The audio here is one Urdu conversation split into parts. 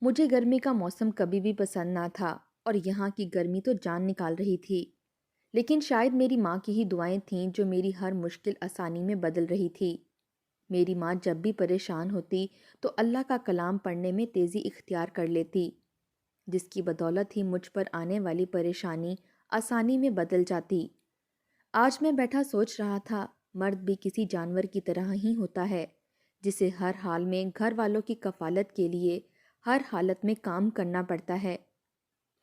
مجھے گرمی کا موسم کبھی بھی پسند نہ تھا اور یہاں کی گرمی تو جان نکال رہی تھی۔ لیکن شاید میری ماں کی ہی دعائیں تھیں جو میری ہر مشکل آسانی میں بدل رہی تھی۔ میری ماں جب بھی پریشان ہوتی تو اللہ کا کلام پڑھنے میں تیزی اختیار کر لیتی، جس کی بدولت ہی مجھ پر آنے والی پریشانی آسانی میں بدل جاتی۔ آج میں بیٹھا سوچ رہا تھا، مرد بھی کسی جانور کی طرح ہی ہوتا ہے، جسے ہر حال میں گھر والوں کی کفالت کے لیے ہر حالت میں کام کرنا پڑتا ہے۔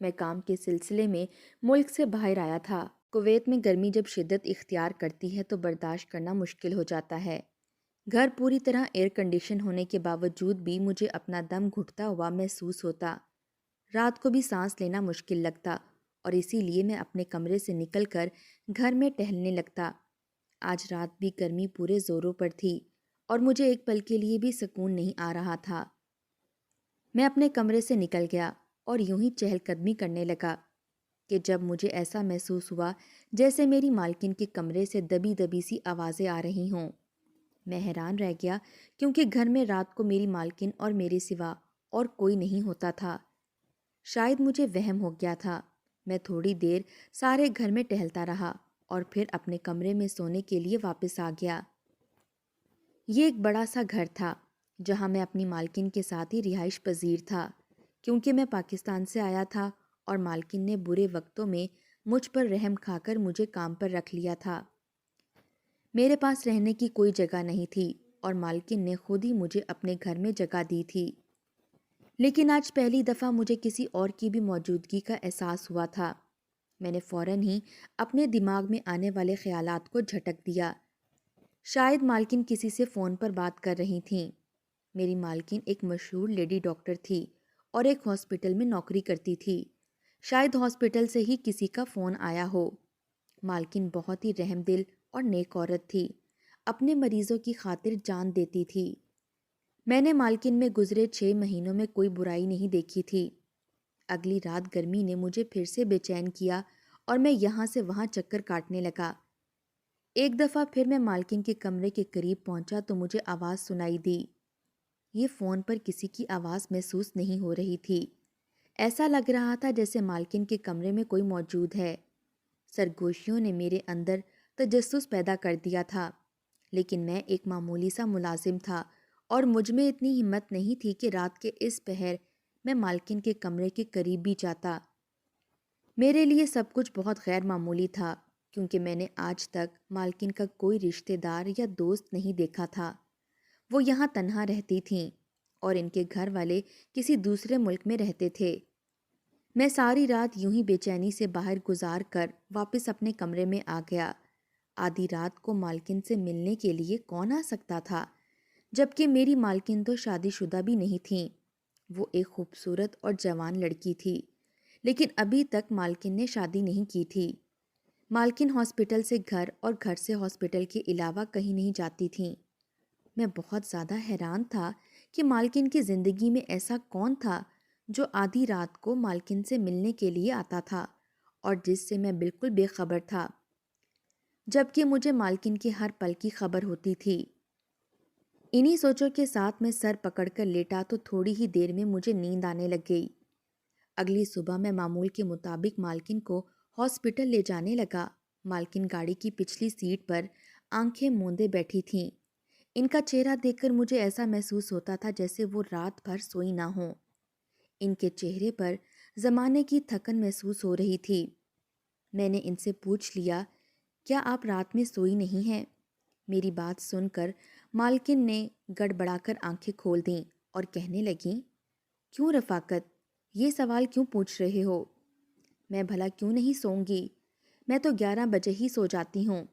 میں کام کے سلسلے میں ملک سے باہر آیا تھا۔ کویت میں گرمی جب شدت اختیار کرتی ہے تو برداشت کرنا مشکل ہو جاتا ہے۔ گھر پوری طرح ایئر کنڈیشن ہونے کے باوجود بھی مجھے اپنا دم گھٹتا ہوا محسوس ہوتا۔ رات کو بھی سانس لینا مشکل لگتا اور اسی لیے میں اپنے کمرے سے نکل کر گھر میں ٹہلنے لگتا۔ آج رات بھی گرمی پورے زوروں پر تھی اور مجھے ایک پل کے لیے بھی سکون نہیں آ رہا تھا۔ میں اپنے کمرے سے نکل گیا اور یوں ہی چہل قدمی کرنے لگا کہ جب مجھے ایسا محسوس ہوا جیسے میری مالکن کے کمرے سے دبی دبی سی آوازیں آ رہی ہوں۔ میں حیران رہ گیا کیونکہ گھر میں رات کو میری مالکن اور میرے سوا اور کوئی نہیں ہوتا تھا۔ شاید مجھے وہم ہو گیا تھا۔ میں تھوڑی دیر سارے گھر میں ٹہلتا رہا اور پھر اپنے کمرے میں سونے کے لیے واپس آ گیا۔ یہ ایک بڑا سا گھر تھا جہاں میں اپنی مالکن کے ساتھ ہی رہائش پذیر تھا، کیونکہ میں پاکستان سے آیا تھا اور مالکن نے برے وقتوں میں مجھ پر رحم کھا کر مجھے کام پر رکھ لیا تھا۔ میرے پاس رہنے کی کوئی جگہ نہیں تھی اور مالکن نے خود ہی مجھے اپنے گھر میں جگہ دی تھی۔ لیکن آج پہلی دفعہ مجھے کسی اور کی بھی موجودگی کا احساس ہوا تھا۔ میں نے فوراً ہی اپنے دماغ میں آنے والے خیالات کو جھٹک دیا۔ شاید مالکن کسی سے فون پر بات کر رہی تھیں۔ میری مالکن ایک مشہور لیڈی ڈاکٹر تھی اور ایک ہاسپٹل میں نوکری کرتی تھی۔ شاید ہاسپٹل سے ہی کسی کا فون آیا ہو۔ مالکن بہت ہی رحم دل اور نیک عورت تھی، اپنے مریضوں کی خاطر جان دیتی تھی۔ میں نے مالکن میں گزرے 6 مہینوں میں کوئی برائی نہیں دیکھی تھی۔ اگلی رات گرمی نے مجھے پھر سے بے چین کیا اور میں یہاں سے وہاں چکر کاٹنے لگا۔ ایک دفعہ پھر میں مالکن کے کمرے کے قریب پہنچا تو مجھے آواز سنائی دی۔ یہ فون پر کسی کی آواز محسوس نہیں ہو رہی تھی۔ ایسا لگ رہا تھا جیسے مالکن کے کمرے میں کوئی موجود ہے۔ سرگوشیوں نے میرے اندر تجسس پیدا کر دیا تھا، لیکن میں ایک معمولی سا ملازم تھا اور مجھ میں اتنی ہمت نہیں تھی کہ رات کے اس پہر میں مالکن کے کمرے کے قریب بھی جاتا۔ میرے لیے سب کچھ بہت غیر معمولی تھا کیونکہ میں نے آج تک مالکن کا کوئی رشتہ دار یا دوست نہیں دیکھا تھا۔ وہ یہاں تنہا رہتی تھیں اور ان کے گھر والے کسی دوسرے ملک میں رہتے تھے۔ میں ساری رات یوں ہی بے چینی سے باہر گزار کر واپس اپنے کمرے میں آ گیا۔ آدھی رات کو مالکن سے ملنے کے لیے کون آ سکتا تھا، جبکہ میری مالکن تو شادی شدہ بھی نہیں تھیں۔ وہ ایک خوبصورت اور جوان لڑکی تھی، لیکن ابھی تک مالکن نے شادی نہیں کی تھی۔ مالکن ہاسپٹل سے گھر اور گھر سے ہاسپٹل کے علاوہ کہیں نہیں جاتی تھیں۔ میں بہت زیادہ حیران تھا کہ مالکن کی زندگی میں ایسا کون تھا جو آدھی رات کو مالکن سے ملنے کے لیے آتا تھا اور جس سے میں بالکل بے خبر تھا، جبکہ مجھے مالکن کی ہر پل کی خبر ہوتی تھی۔ انہی سوچوں کے ساتھ میں سر پکڑ کر لیٹا تو تھوڑی ہی دیر میں مجھے نیند آنے لگ گئی۔ اگلی صبح میں معمول کے مطابق مالکن کو ہاسپٹل لے جانے لگا۔ مالکن گاڑی کی پچھلی سیٹ پر آنکھیں موندے بیٹھی تھیں۔ ان کا چہرہ دیکھ کر مجھے ایسا محسوس ہوتا تھا جیسے وہ رات بھر سوئی نہ ہوں۔ ان کے چہرے پر زمانے کی تھکن محسوس ہو رہی تھی۔ میں نے ان سے پوچھ لیا، کیا آپ رات میں سوئی نہیں ہیں؟ میری بات سن کر مالکن نے گڑبڑا کر آنکھیں کھول دیں اور کہنے لگیں، کیوں رفاقت، یہ سوال کیوں پوچھ رہے ہو؟ میں بھلا کیوں نہیں سوں گی؟ میں تو 11 بجے ہی سو جاتی ہوں۔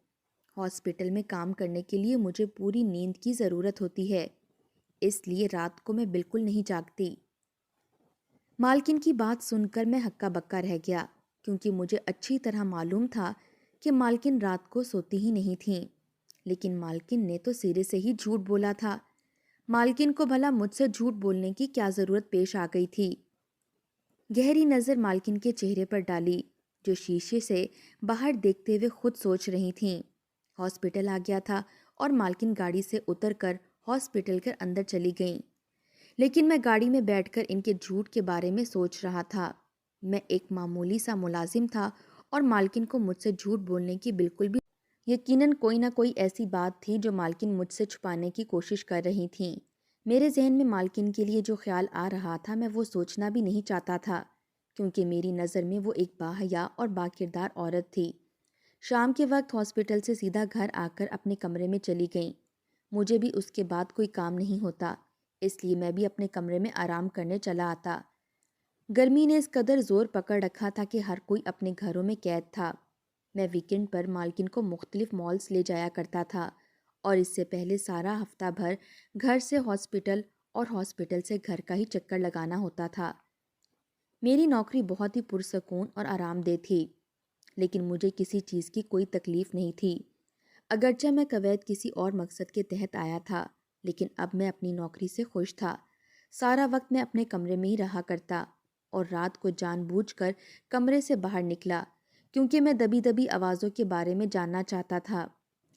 ہاسپٹل میں کام کرنے کے لیے مجھے پوری نیند کی ضرورت ہوتی ہے، اس لیے رات کو میں بالکل نہیں جاگتی۔ مالکن کی بات سن کر میں ہکا بکا رہ گیا کیونکہ مجھے اچھی طرح معلوم تھا کہ مالکن رات کو سوتی ہی نہیں تھیں، لیکن مالکن نے تو سرے سے ہی جھوٹ بولا تھا۔ مالکن کو بھلا مجھ سے جھوٹ بولنے کی کیا ضرورت پیش آ گئی تھی؟ گہری نظر مالکن کے چہرے پر ڈالی جو شیشے سے باہر دیکھتے ہوئے خود سوچ رہی تھیں۔ ہاسپٹل آ گیا تھا اور مالکن گاڑی سے اتر کر ہاسپٹل کے اندر چلی گئیں، لیکن میں گاڑی میں بیٹھ کر ان کے جھوٹ کے بارے میں سوچ رہا تھا۔ میں ایک معمولی سا ملازم تھا اور مالکن کو مجھ سے جھوٹ بولنے کی بالکل بھی یقیناً کوئی نہ کوئی ایسی بات تھی جو مالکن مجھ سے چھپانے کی کوشش کر رہی تھیں۔ میرے ذہن میں مالکن کے لیے جو خیال آ رہا تھا میں وہ سوچنا بھی نہیں چاہتا تھا، کیونکہ میری نظر میں وہ ایک باحیا اور باکردار عورت تھی۔ شام کے وقت ہاسپٹل سے سیدھا گھر آ کر اپنے کمرے میں چلی گئیں۔ مجھے بھی اس کے بعد کوئی کام نہیں ہوتا، اس لیے میں بھی اپنے کمرے میں آرام کرنے چلا آتا۔ گرمی نے اس قدر زور پکڑ رکھا تھا کہ ہر کوئی اپنے گھروں میں قید تھا۔ میں ویکنڈ پر مالکن کو مختلف مالز لے جایا کرتا تھا اور اس سے پہلے سارا ہفتہ بھر گھر سے ہاسپٹل اور ہاسپٹل سے گھر کا ہی چکر لگانا ہوتا تھا۔ میری نوکری بہت ہی پرسکون اور آرام دہ تھی، لیکن مجھے کسی چیز کی کوئی تکلیف نہیں تھی۔ اگرچہ میں کویت کسی اور مقصد کے تحت آیا تھا، لیکن اب میں اپنی نوکری سے خوش تھا۔ سارا وقت میں اپنے کمرے میں ہی رہا کرتا اور رات کو جان بوجھ کر کمرے سے باہر نکلا، کیونکہ میں دبی دبی آوازوں کے بارے میں جاننا چاہتا تھا۔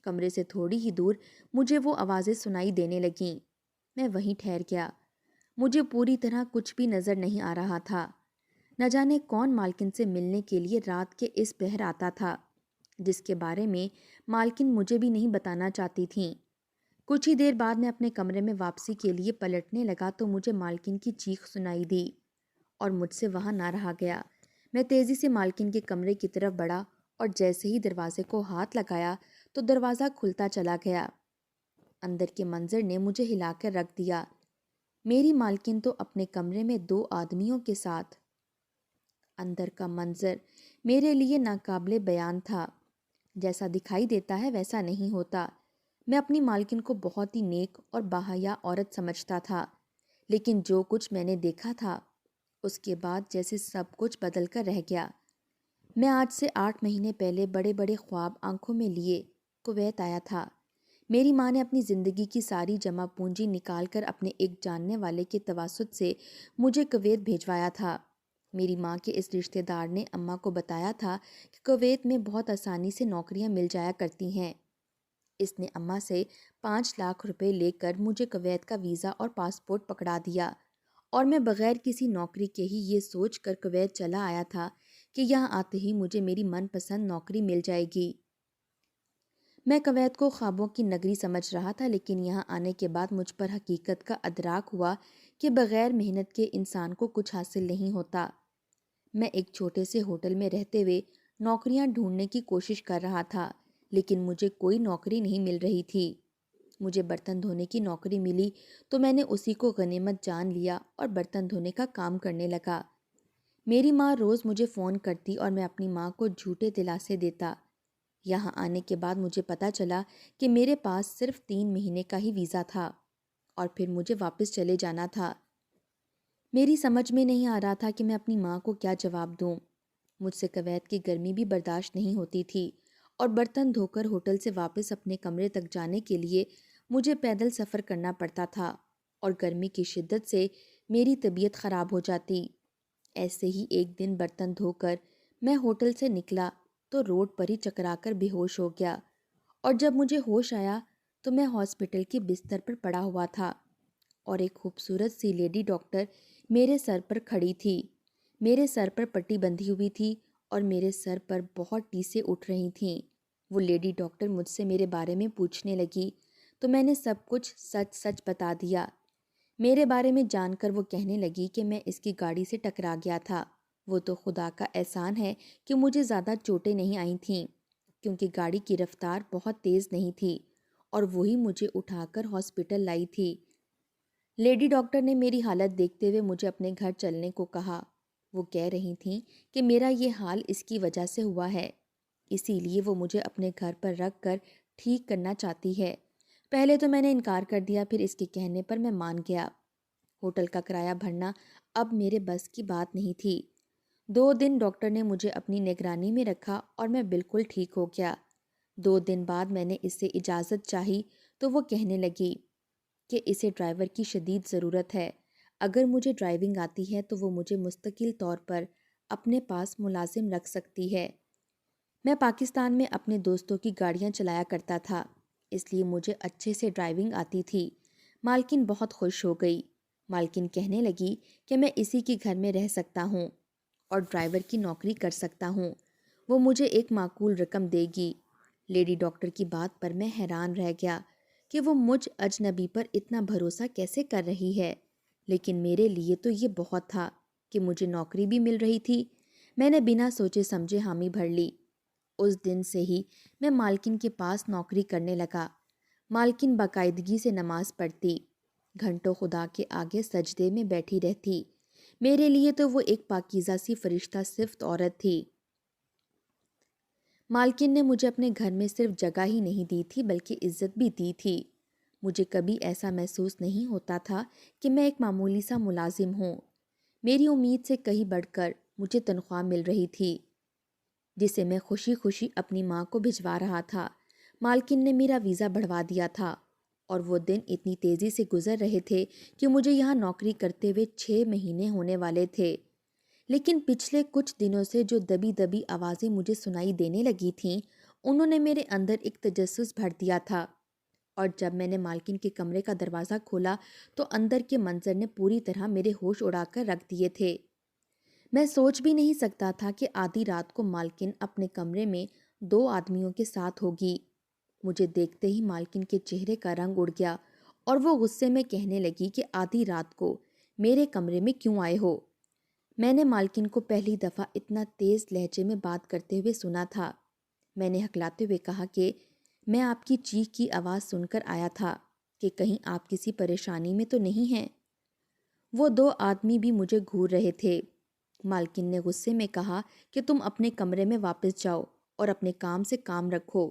کمرے سے تھوڑی ہی دور مجھے وہ آوازیں سنائی دینے لگیں۔ میں وہیں ٹھہر گیا۔ مجھے پوری طرح کچھ بھی نظر نہیں آ رہا تھا۔ نہ جانے کون مالکن سے ملنے کے لیے رات کے اس پہر آتا تھا، جس کے بارے میں مالکن مجھے بھی نہیں بتانا چاہتی تھیں۔ کچھ ہی دیر بعد میں اپنے کمرے میں واپسی کے لیے پلٹنے لگا تو مجھے مالکن کی چیخ سنائی دی اور مجھ سے وہاں نہ رہا گیا۔ میں تیزی سے مالکن کے کمرے کی طرف بڑھا اور جیسے ہی دروازے کو ہاتھ لگایا تو دروازہ کھلتا چلا گیا۔ اندر کے منظر نے مجھے ہلا کر رکھ دیا۔ میری مالکن تو اپنے کمرے میں 2 آدمیوں کے ساتھ۔ اندر کا منظر میرے لیے ناقابل بیان تھا۔ جیسا دکھائی دیتا ہے ویسا نہیں ہوتا۔ میں اپنی مالکن کو بہت ہی نیک اور باحیا عورت سمجھتا تھا، لیکن جو کچھ میں نے دیکھا تھا اس کے بعد جیسے سب کچھ بدل کر رہ گیا۔ میں آج سے 8 مہینے پہلے بڑے بڑے خواب آنکھوں میں لیے کویت آیا تھا۔ میری ماں نے اپنی زندگی کی ساری جمع پونجی نکال کر اپنے ایک جاننے والے کے توسط سے مجھے کویت بھیجوایا تھا۔ میری ماں کے اس رشتہ دار نے اماں کو بتایا تھا کہ کویت میں بہت آسانی سے نوکریاں مل جایا کرتی ہیں۔ اس نے اماں سے 5 لاکھ روپے لے کر مجھے کویت کا ویزا اور پاسپورٹ پکڑا دیا، اور میں بغیر کسی نوکری کے ہی یہ سوچ کر کویت چلا آیا تھا کہ یہاں آتے ہی مجھے میری من پسند نوکری مل جائے گی۔ میں کویت کو خوابوں کی نگری سمجھ رہا تھا، لیکن یہاں آنے کے بعد مجھ پر حقیقت کا ادراک ہوا کہ بغیر محنت کے انسان کو کچھ حاصل نہیں ہوتا۔ میں ایک چھوٹے سے ہوٹل میں رہتے ہوئے نوکریاں ڈھونڈنے کی کوشش کر رہا تھا، لیکن مجھے کوئی نوکری نہیں مل رہی تھی۔ مجھے برتن دھونے کی نوکری ملی تو میں نے اسی کو غنیمت جان لیا اور برتن دھونے کا کام کرنے لگا۔ میری ماں روز مجھے فون کرتی اور میں اپنی ماں کو جھوٹے دلاسے دیتا۔ یہاں آنے کے بعد مجھے پتا چلا کہ میرے پاس صرف 3 مہینے کا ہی ویزا تھا اور پھر مجھے واپس چلے جانا تھا۔ میری سمجھ میں نہیں آ رہا تھا کہ میں اپنی ماں کو کیا جواب دوں۔ مجھ سے کویت کی گرمی بھی برداشت نہیں ہوتی تھی اور برتن دھو کر ہوٹل سے واپس اپنے کمرے تک جانے کے لیے مجھے پیدل سفر کرنا پڑتا تھا اور گرمی کی شدت سے میری طبیعت خراب ہو جاتی۔ ایسے ہی ایک دن برتن دھو کر میں ہوٹل سے نکلا تو روڈ پر ہی چکرا کر بے ہوش ہو گیا، اور جب مجھے ہوش آیا تو میں ہاسپٹل کے بستر پر پڑا ہوا تھا اور ایک خوبصورت سی لیڈی ڈاکٹر میرے سر پر کھڑی تھی۔ میرے سر پر پٹی بندھی ہوئی تھی اور میرے سر پر بہت ٹیسیں اٹھ رہی تھیں۔ وہ لیڈی ڈاکٹر مجھ سے میرے بارے میں پوچھنے لگی تو میں نے سب کچھ سچ سچ بتا دیا۔ میرے بارے میں جان کر وہ کہنے لگی کہ میں اس کی گاڑی سے ٹکرا گیا تھا۔ وہ تو خدا کا احسان ہے کہ مجھے زیادہ چوٹیں نہیں آئی تھیں، کیونکہ گاڑی کی رفتار بہت تیز نہیں تھی اور وہی مجھے اٹھا کر ہاسپٹل لائی تھی۔ لیڈی ڈاکٹر نے میری حالت دیکھتے ہوئے مجھے اپنے گھر چلنے کو کہا۔ وہ کہہ رہی تھیں کہ میرا یہ حال اس کی وجہ سے ہوا ہے، اسی لیے وہ مجھے اپنے گھر پر رکھ کر ٹھیک کرنا چاہتی ہے۔ پہلے تو میں نے انکار کر دیا، پھر اس کے کہنے پر میں مان گیا۔ ہوٹل کا کرایہ بھرنا اب میرے بس کی بات نہیں تھی۔ 2 دن ڈاکٹر نے مجھے اپنی نگرانی میں رکھا اور میں بالکل ٹھیک ہو گیا۔ 2 دن بعد میں نے اس سے اجازت چاہی تو وہ کہنے لگی کہ اسے ڈرائیور کی شدید ضرورت ہے۔ اگر مجھے ڈرائیونگ آتی ہے تو وہ مجھے مستقل طور پر اپنے پاس ملازم رکھ سکتی ہے۔ میں پاکستان میں اپنے دوستوں کی گاڑیاں چلایا کرتا تھا، اس لیے مجھے اچھے سے ڈرائیونگ آتی تھی۔ مالکن بہت خوش ہو گئی۔ مالکن کہنے لگی کہ میں اسی کے گھر میں رہ سکتا ہوں اور ڈرائیور کی نوکری کر سکتا ہوں، وہ مجھے ایک معقول رقم دے گی۔ لیڈی ڈاکٹر کی بات پر میں حیران رہ گیا کہ وہ مجھ اجنبی پر اتنا بھروسہ کیسے کر رہی ہے، لیکن میرے لیے تو یہ بہت تھا کہ مجھے نوکری بھی مل رہی تھی۔ میں نے بنا سوچے سمجھے حامی بھر لی۔ اس دن سے ہی میں مالکن کے پاس نوکری کرنے لگا۔ مالکن باقاعدگی سے نماز پڑھتی، گھنٹوں خدا کے آگے سجدے میں بیٹھی رہتی۔ میرے لیے تو وہ ایک پاکیزہ سی فرشتہ صفت عورت تھی۔ مالکن نے مجھے اپنے گھر میں صرف جگہ ہی نہیں دی تھی بلکہ عزت بھی دی تھی۔ مجھے کبھی ایسا محسوس نہیں ہوتا تھا کہ میں ایک معمولی سا ملازم ہوں۔ میری امید سے کہیں بڑھ کر مجھے تنخواہ مل رہی تھی جسے میں خوشی خوشی اپنی ماں کو بھجوا رہا تھا۔ مالکن نے میرا ویزا بڑھوا دیا تھا اور وہ دن اتنی تیزی سے گزر رہے تھے کہ مجھے یہاں نوکری کرتے ہوئے 6 مہینے ہونے والے تھے۔ لیکن پچھلے کچھ دنوں سے جو دبی دبی آوازیں مجھے سنائی دینے لگی تھیں، انہوں نے میرے اندر ایک تجسس بھر دیا تھا، اور جب میں نے مالکن کے کمرے کا دروازہ کھولا تو اندر کے منظر نے پوری طرح میرے ہوش اڑا کر رکھ دیے تھے۔ میں سوچ بھی نہیں سکتا تھا کہ آدھی رات کو مالکن اپنے کمرے میں 2 آدمیوں کے ساتھ ہوگی۔ مجھے دیکھتے ہی مالکن کے چہرے کا رنگ اڑ گیا اور وہ غصے میں کہنے لگی کہ آدھی رات کو میرے کمرے میں کیوں آئے ہو؟ میں نے مالکن کو پہلی دفعہ اتنا تیز لہجے میں بات کرتے ہوئے سنا تھا۔ میں نے ہکلاتے ہوئے کہا کہ میں آپ کی چیخ کی آواز سن کر آیا تھا کہ کہیں آپ کسی پریشانی میں تو نہیں ہیں۔ وہ 2 آدمی بھی مجھے گھور رہے تھے۔ مالکن نے غصے میں کہا کہ تم اپنے کمرے میں واپس جاؤ اور اپنے کام سے کام رکھو۔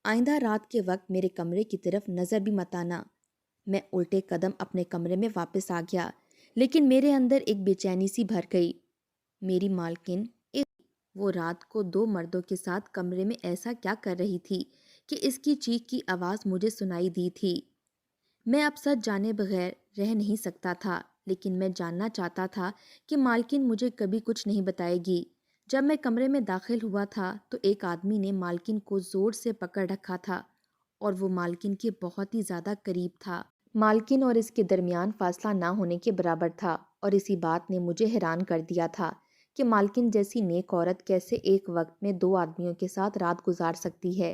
آئندہ رات کے وقت میرے کمرے کی طرف نظر بھی مت آنا۔ میں الٹے قدم اپنے کمرے میں واپس آ گیا، لیکن میرے اندر ایک بے چینی سی بھر گئی۔ میری مالکن وہ رات کو 2 مردوں کے ساتھ کمرے میں ایسا کیا کر رہی تھی کہ اس کی چیخ کی آواز مجھے سنائی دی تھی؟ میں اب سچ جانے بغیر رہ نہیں سکتا تھا، لیکن میں جاننا چاہتا تھا کہ مالکن مجھے کبھی کچھ نہیں بتائے گی۔ جب میں کمرے میں داخل ہوا تھا تو ایک آدمی نے مالکن کو زور سے پکڑ رکھا تھا اور وہ مالکن کے بہت ہی زیادہ قریب تھا۔ مالکن اور اس کے درمیان فاصلہ نہ ہونے کے برابر تھا، اور اسی بات نے مجھے حیران کر دیا تھا کہ مالکن جیسی نیک عورت کیسے ایک وقت میں 2 آدمیوں کے ساتھ رات گزار سکتی ہے۔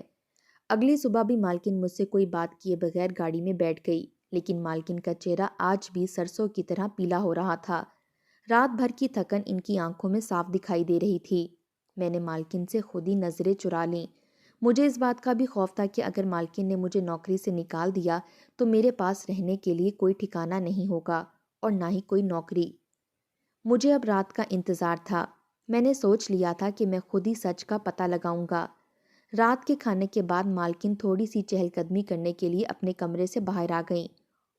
اگلی صبح بھی مالکن مجھ سے کوئی بات کیے بغیر گاڑی میں بیٹھ گئی، لیکن مالکن کا چہرہ آج بھی سرسوں کی طرح پیلا ہو رہا تھا۔ رات بھر کی تھکن ان کی آنکھوں میں صاف دکھائی دے رہی تھی۔ میں نے مالکن سے خود ہی نظریں چرا لیں۔ مجھے اس بات کا بھی خوف تھا کہ اگر مالکن نے مجھے نوکری سے نکال دیا تو میرے پاس رہنے کے لیے کوئی ٹھکانہ نہیں ہوگا اور نہ ہی کوئی نوکری۔ مجھے اب رات کا انتظار تھا۔ میں نے سوچ لیا تھا کہ میں خود ہی سچ کا پتہ لگاؤں گا۔ رات کے کھانے کے بعد مالکن تھوڑی سی چہل قدمی کرنے کے لیے اپنے کمرے سے باہر آ گئیں،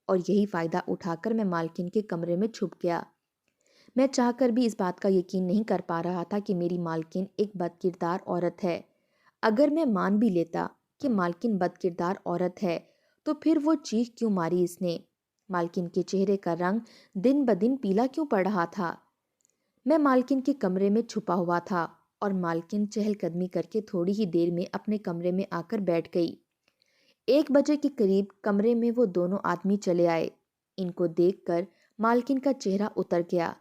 اور یہی فائدہ اٹھا کر میں مالکن کے کمرے میں چھپ گیا۔ میں چاہ کر بھی اس بات کا یقین نہیں کر پا رہا تھا کہ میری مالکن ایک بد کردار عورت ہے۔ اگر میں مان بھی لیتا کہ مالکن بد کردار عورت ہے تو پھر وہ چیخ کیوں ماری اس نے؟ مالکن کے چہرے کا رنگ دن بدن پیلا کیوں پڑ رہا تھا؟ میں مالکن کے کمرے میں چھپا ہوا تھا اور مالکن چہل قدمی کر کے تھوڑی ہی دیر میں اپنے کمرے میں آ کر بیٹھ گئی۔ 1 بجے کے قریب کمرے میں وہ دونوں آدمی چلے آئے۔ ان کو دیکھ کر مالکن کا چہرہ اتر گیا۔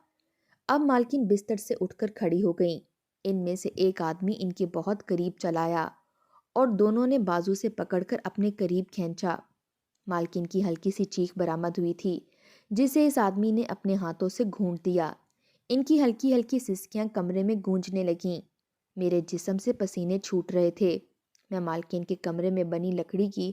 اب مالکن بستر سے اٹھ کر کھڑی ہو گئیں۔ ان میں سے ایک آدمی ان کے بہت قریب چلا آیا اور دونوں نے بازو سے پکڑ کر اپنے قریب کھینچا۔ مالکن کی ہلکی سی چیخ برآمد ہوئی تھی جسے اس آدمی نے اپنے ہاتھوں سے گھونٹ دیا۔ ان کی ہلکی ہلکی سسکیاں کمرے میں گونجنے لگیں۔ میرے جسم سے پسینے چھوٹ رہے تھے۔ میں مالکن کے کمرے میں بنی لکڑی کی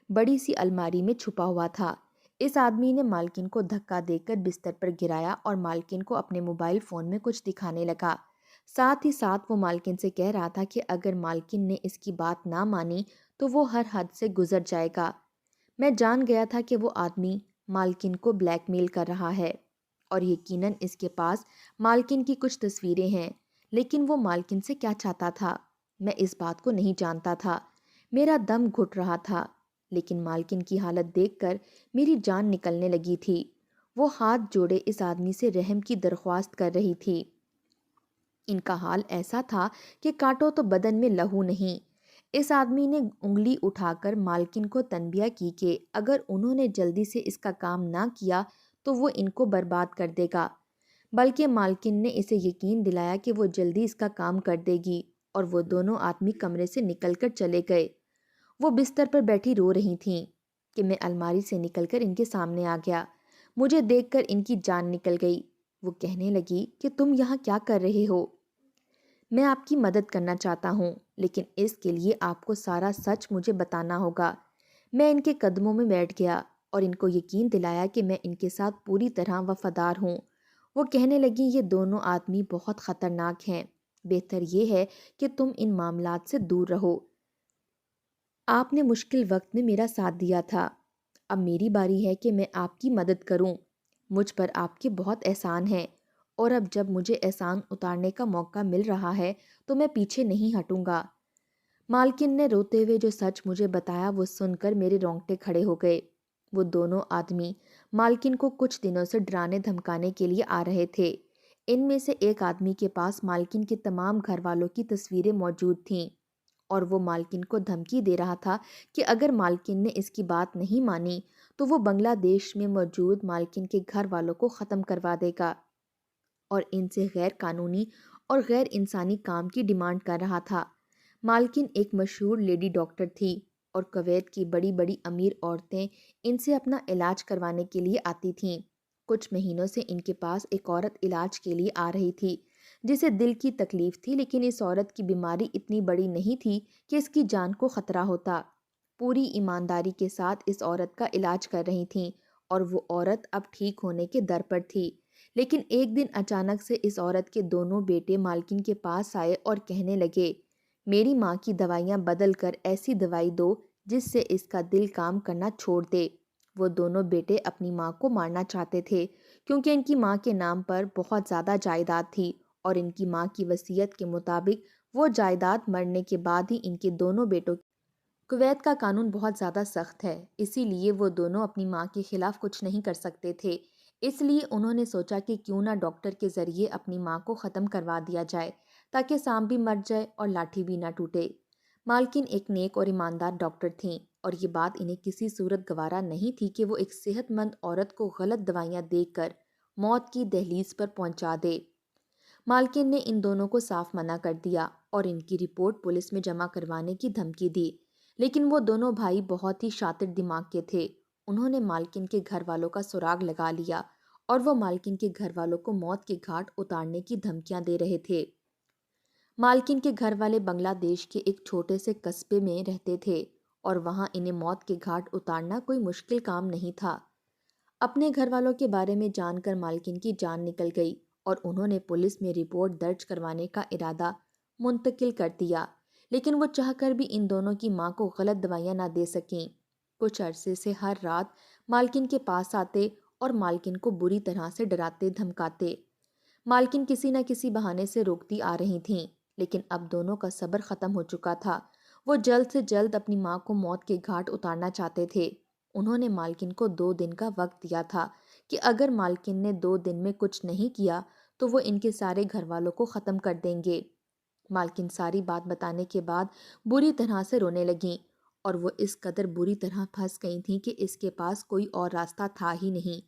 بڑی سی الماری میں چھپا ہوا تھا۔ اس آدمی نے مالکن کو دھکا دے کر بستر پر گرایا اور مالکن کو اپنے موبائل فون میں کچھ دکھانے لگا۔ ساتھ ہی ساتھ وہ مالکن سے کہہ رہا تھا کہ اگر مالکن نے اس کی بات نہ مانی تو وہ ہر حد سے گزر جائے گا۔ میں جان گیا تھا کہ وہ آدمی مالکن کو بلیک میل کر رہا ہے اور یقیناً اس کے پاس مالکن کی کچھ تصویریں ہیں، لیکن وہ مالکن سے کیا چاہتا تھا میں اس بات کو نہیں جانتا تھا۔ میرا دم گھٹ رہا تھا، لیکن مالکن کی حالت دیکھ کر میری جان نکلنے لگی تھی۔ وہ ہاتھ جوڑے اس آدمی سے رحم کی درخواست کر رہی تھی۔ ان کا حال ایسا تھا کہ کاٹو تو بدن میں لہو نہیں۔ اس آدمی نے انگلی اٹھا کر مالکن کو تنبیہ کی کہ اگر انہوں نے جلدی سے اس کا کام نہ کیا تو وہ ان کو برباد کر دے گا، بلکہ مالکن نے اسے یقین دلایا کہ وہ جلدی اس کا کام کر دے گی، اور وہ دونوں آدمی کمرے سے نکل کر چلے گئے۔ وہ بستر پر بیٹھی رو رہی تھیں کہ میں الماری سے نکل کر ان کے سامنے آ گیا۔ مجھے دیکھ کر ان کی جان نکل گئی۔ وہ کہنے لگی کہ تم یہاں کیا کر رہے ہو؟ میں آپ کی مدد کرنا چاہتا ہوں، لیکن اس کے لیے آپ کو سارا سچ مجھے بتانا ہوگا۔ میں ان کے قدموں میں بیٹھ گیا اور ان کو یقین دلایا کہ میں ان کے ساتھ پوری طرح وفادار ہوں۔ وہ کہنے لگی یہ دونوں آدمی بہت خطرناک ہیں، بہتر یہ ہے کہ تم ان معاملات سے دور رہو۔ آپ نے مشکل وقت میں میرا ساتھ دیا تھا، اب میری باری ہے کہ میں آپ کی مدد کروں۔ مجھ پر آپ کے بہت احسان ہیں، اور اب جب مجھے احسان اتارنے کا موقع مل رہا ہے تو میں پیچھے نہیں ہٹوں گا۔ مالکن نے روتے ہوئے جو سچ مجھے بتایا وہ سن کر میرے رونگٹے کھڑے ہو گئے۔ وہ دونوں آدمی مالکن کو کچھ دنوں سے ڈرانے دھمکانے کے لیے آ رہے تھے۔ ان میں سے ایک آدمی کے پاس مالکن کے تمام گھر والوں کی تصویریں موجود تھیں، اور وہ مالکن کو دھمکی دے رہا تھا کہ اگر مالکن نے اس کی بات نہیں مانی تو وہ بنگلہ دیش میں موجود مالکن کے گھر والوں کو ختم کروا دے گا، اور ان سے غیر قانونی اور غیر انسانی کام کی ڈیمانڈ کر رہا تھا۔ مالکن ایک مشہور لیڈی ڈاکٹر تھی، اور کویت کی بڑی بڑی امیر عورتیں ان سے اپنا علاج کروانے کے لیے آتی تھیں۔ کچھ مہینوں سے ان کے پاس ایک عورت علاج کے لیے آ رہی تھی جسے دل کی تکلیف تھی، لیکن اس عورت کی بیماری اتنی بڑی نہیں تھی کہ اس کی جان کو خطرہ ہوتا۔ پوری ایمانداری کے ساتھ اس عورت کا علاج کر رہی تھیں، اور وہ عورت اب ٹھیک ہونے کے در پر تھی۔ لیکن ایک دن اچانک سے اس عورت کے دونوں بیٹے مالکن کے پاس آئے اور کہنے لگے، میری ماں کی دوائیاں بدل کر ایسی دوائی دو جس سے اس کا دل کام کرنا چھوڑ دے۔ وہ دونوں بیٹے اپنی ماں کو مارنا چاہتے تھے کیونکہ ان کی ماں کے نام پر بہت زیادہ جائیداد تھی، اور ان کی ماں کی وصیت کے مطابق وہ جائیداد مرنے کے بعد ہی ان کے دونوں بیٹوں کی۔ کویت کا قانون بہت زیادہ سخت ہے، اسی لیے وہ دونوں اپنی ماں کے خلاف کچھ نہیں کر سکتے تھے۔ اس لیے انہوں نے سوچا کہ کیوں نہ ڈاکٹر کے ذریعے اپنی ماں کو ختم کروا دیا جائے، تاکہ سانپ بھی مر جائے اور لاٹھی بھی نہ ٹوٹے۔ مالکن ایک نیک اور ایماندار ڈاکٹر تھیں، اور یہ بات انہیں کسی صورت گوارا نہیں تھی کہ وہ ایک صحت مند عورت کو غلط دوائیاں دے کر موت کی دہلیز پر پہنچا دے۔ مالکن نے ان دونوں کو صاف منع کر دیا اور ان کی رپورٹ پولیس میں جمع کروانے کی دھمکی دی، لیکن وہ دونوں بھائی بہت ہی شاطر دماغ کے تھے۔ انہوں نے مالکن کے گھر والوں کا سراغ لگا لیا، اور وہ مالکن کے گھر والوں کو موت کے گھاٹ اتارنے کی دھمکیاں دے رہے تھے۔ مالکن کے گھر والے بنگلہ دیش کے ایک چھوٹے سے قصبے میں رہتے تھے، اور وہاں انہیں موت کے گھاٹ اتارنا کوئی مشکل کام نہیں تھا۔ اپنے گھر والوں کے بارے میں جان کر مالکن کی جان نکل گئی، اور انہوں نے پولیس میں رپورٹ درج کروانے کا ارادہ منتقل کر دیا، لیکن وہ چاہ کر بھی ان دونوں کی ماں کو غلط دوائیاں نہ دے سکیں۔ کچھ عرصے سے ہر رات مالکن کے پاس آتے اور مالکن کو بری طرح سے ڈراتے دھمکاتے۔ مالکن کسی نہ کسی بہانے سے روکتی آ رہی تھیں، لیکن اب دونوں کا صبر ختم ہو چکا تھا۔ وہ جلد سے جلد اپنی ماں کو موت کے گھاٹ اتارنا چاہتے تھے۔ انہوں نے مالکن کو 2 دن کا وقت دیا تھا کہ اگر مالکن نے 2 دن میں کچھ نہیں کیا تو وہ ان کے سارے گھر والوں کو ختم کر دیں گے۔ مالکن ساری بات بتانے کے بعد بری طرح سے رونے لگیں، اور وہ اس قدر بری طرح پھنس گئی تھیں کہ اس کے پاس کوئی اور راستہ تھا ہی نہیں۔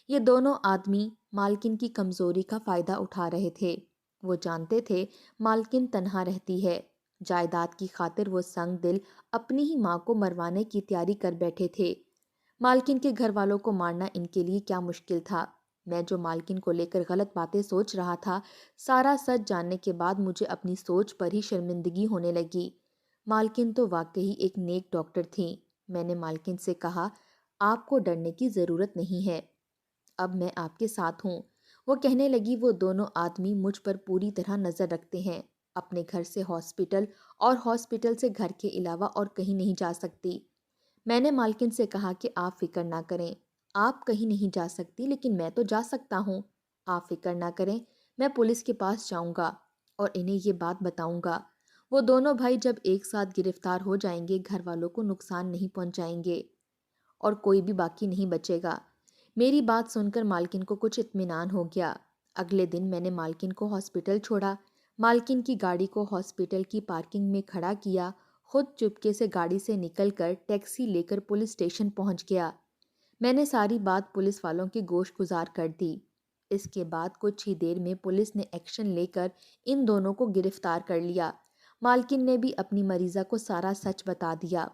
یہ دونوں آدمی مالکن کی کمزوری کا فائدہ اٹھا رہے تھے۔ وہ جانتے تھے مالکن تنہا رہتی ہے، جائیداد کی خاطر وہ سنگ دل اپنی ہی ماں کو مروانے کی تیاری کر بیٹھے تھے۔ مالکن کے گھر والوں کو مارنا ان کے لیے کیا مشکل تھا۔ میں جو مالکن کو لے کر غلط باتیں سوچ رہا تھا، سارا سچ جاننے کے بعد مجھے اپنی سوچ پر ہی شرمندگی ہونے لگی۔ مالکن تو واقعی ایک نیک ڈاکٹر تھیں۔ میں نے مالکن سے کہا، آپ کو ڈرنے کی ضرورت نہیں ہے، اب میں آپ کے ساتھ ہوں۔ وہ کہنے لگی، وہ دونوں آدمی مجھ پر پوری طرح نظر رکھتے ہیں، اپنے گھر سے ہاسپٹل اور ہاسپٹل سے گھر کے علاوہ اور کہیں نہیں جا سکتی۔ میں نے مالکن سے کہا کہ آپ فکر نہ کریں، آپ کہیں نہیں جا سکتی، لیکن میں تو جا سکتا ہوں۔ آپ فکر نہ کریں، میں پولیس کے پاس جاؤں گا اور انہیں یہ بات بتاؤں گا۔ وہ دونوں بھائی جب ایک ساتھ گرفتار ہو جائیں گے، گھر والوں کو نقصان نہیں پہنچائیں گے اور کوئی بھی باقی نہیں بچے گا۔ میری بات سن کر مالکن کو کچھ اطمینان ہو گیا۔ اگلے دن میں نے مالکن کو ہاسپٹل چھوڑا، مالکن کی گاڑی کو ہاسپٹل کی پارکنگ میں کھڑا کیا، خود چپکے سے گاڑی سے نکل کر ٹیکسی لے کر پولیس اسٹیشن پہنچ گیا۔ میں نے ساری بات پولیس والوں کے گوش گزار کر دی۔ اس کے بعد کچھ ہی دیر میں پولیس نے ایکشن لے کر ان دونوں کو گرفتار کر لیا۔ مالکن نے بھی اپنی مریضہ کو سارا سچ بتا دیا۔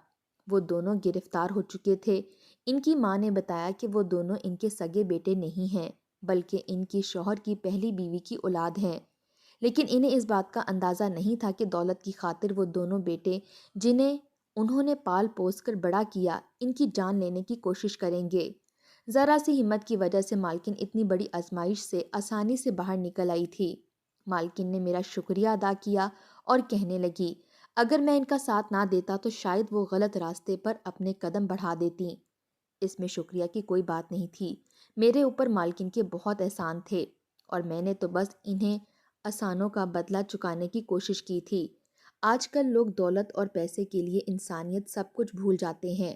وہ دونوں گرفتار ہو چکے تھے۔ ان کی ماں نے بتایا کہ وہ دونوں ان کے سگے بیٹے نہیں ہیں، بلکہ ان کی شوہر کی پہلی بیوی کی اولاد ہیں۔ لیکن انہیں اس بات کا اندازہ نہیں تھا کہ دولت کی خاطر وہ دونوں بیٹے، جنہیں انہوں نے پال پوس کر بڑا کیا، ان کی جان لینے کی کوشش کریں گے۔ ذرا سی ہمت کی وجہ سے مالکن اتنی بڑی آزمائش سے آسانی سے باہر نکل آئی تھی۔ مالکن نے میرا شکریہ ادا کیا اور کہنے لگی، اگر میں ان کا ساتھ نہ دیتا تو شاید وہ غلط راستے پر اپنے قدم بڑھا دیتی۔ اس میں شکریہ کی کوئی بات نہیں تھی۔ میرے اوپر مالکن کے بہت احسان تھے اور میں نے تو بس انہیں احسانوں کا بدلہ چکانے کی کوشش کی تھی۔ آج کل لوگ دولت اور پیسے کے لیے انسانیت سب کچھ بھول جاتے ہیں۔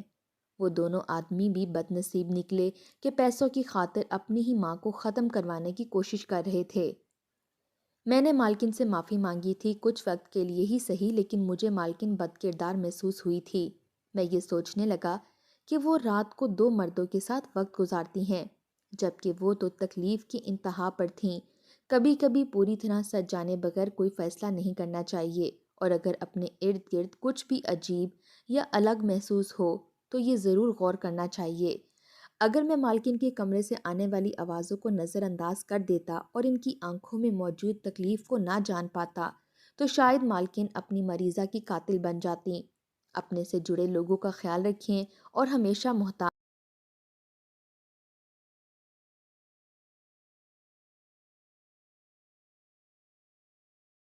وہ دونوں آدمی بھی بد نصیب نکلے کہ پیسوں کی خاطر اپنی ہی ماں کو ختم کروانے کی کوشش کر رہے تھے۔ میں نے مالکن سے معافی مانگی تھی، کچھ وقت کے لیے ہی صحیح، لیکن مجھے مالکن بد کردار محسوس ہوئی تھی۔ میں یہ سوچنے لگا کہ وہ رات کو 2 مردوں کے ساتھ وقت گزارتی ہیں، جبکہ وہ تو تکلیف کی انتہا پر تھیں۔ کبھی کبھی پوری طرح سچ جانے بغیر کوئی فیصلہ نہیں کرنا چاہیے، اور اگر اپنے ارد گرد کچھ بھی عجیب یا الگ محسوس ہو تو یہ ضرور غور کرنا چاہیے۔ اگر میں مالکن کے کمرے سے آنے والی آوازوں کو نظر انداز کر دیتا اور ان کی آنکھوں میں موجود تکلیف کو نہ جان پاتا تو شاید مالکن اپنی مریضہ کی قاتل بن جاتی۔ اپنے سے جڑے لوگوں کا خیال رکھیں اور ہمیشہ محتاط